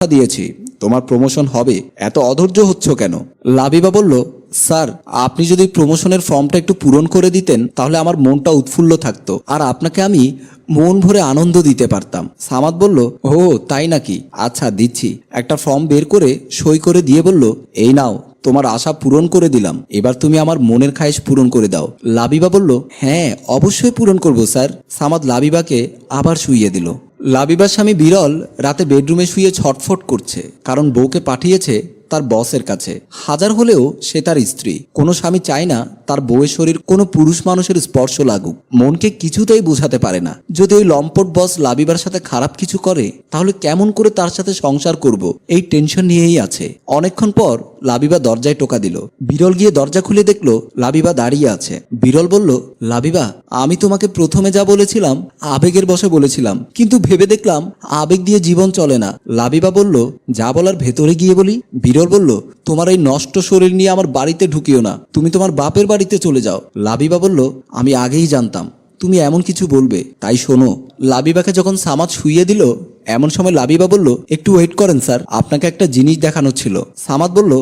দিয়েছি তোমার প্রমোশন হবে, এত অধৈর্য হচ্ছ কেন? লাবিবা বলল, স্যার আপনি যদি প্রমোশনের ফর্মটা একটু পূরণ করে দিতেন তাহলে আমার মনটা উৎফুল্ল থাকতো আর আপনাকে আমি মন ভরে আনন্দ দিতে পারতাম। সামাদ বলল, ও তাই নাকি, আচ্ছা দিচ্ছি। একটা ফর্ম বের করে সই করে দিয়ে বলল, এই নাও তোমার আশা পূরণ করে দিলাম, এবার তুমি আমার মনের খায়েশ পূরণ করে দাও। লাবিবা বলল, হ্যাঁ অবশ্যই পূরণ করব স্যার। সামাদ লাবিবাকে আবার শুইয়ে দিল। লাবিবার স্বামী বিরল রাতে বেডরুমে শুয়ে ছটফট করছে, কারণ বউকে পাঠিয়েছে তার বসের কাছে। হাজার হলেও সে তার স্ত্রী, কোনো স্বামী চায় না তার বউয়ের শরীর কোনো পুরুষ মানুষের স্পর্শ লাগুক। মনকে কিছুতেই বোঝাতে পারে না, যদি ওই লম্পট বস লাবিবার সাথে খারাপ কিছু করে তাহলে কেমন করে তার সাথে সংসার করব, এই টেনশন নিয়েই আছে। অনেকক্ষণ পর লাবিবা দরজায় টোকা দিল। বিরল গিয়ে দরজা খুলে দেখলো লাবিবা দাঁড়িয়ে আছে। বিরল বলল, লাবিবা আমি তোমাকে প্রথমে যা বলেছিলাম আবেগের বশে বলেছিলাম, কিন্তু ভেবে দেখলাম আবেগ দিয়ে জীবন চলে না। লাবিবা বলল, যা বলার ভেতরে গিয়ে বলি। বিরল বলল, তোমার এই নষ্ট শরীর নিয়ে আমার বাড়িতে ঢুকিও না, তুমি তোমার বাপের বাড়িতে চলে যাও। লাবিবা বলল, আমি আগেই জানতাম তুমি এমন কিছু বলবে, তাই শোনো। লাবিবাকে যখন সামাদ শুইয়ে দিল এমন সময় লাবিবা বলল, একটু ওয়েট করেন স্যার, আপনাকে একটা জিনিস দেখানোর ছিল। সামাদ বলল,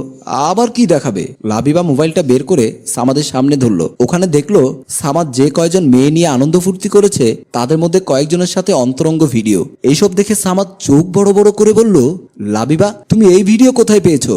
আবার কি দেখাবে? লাবিবা মোবাইলটা বের করে সামাদের সামনে ধরলো। ওখানে দেখলো সামাদ যে কয়জন মেয়ে নিয়ে আনন্দ ফুর্তি করেছে তাদের মধ্যে কয়েকজনের সাথে অন্তরঙ্গ ভিডিও। এইসব দেখে সামাদ চোখ বড় বড় করে বলল, লাবিবা তুমি এই ভিডিও কোথায় পেয়েছো?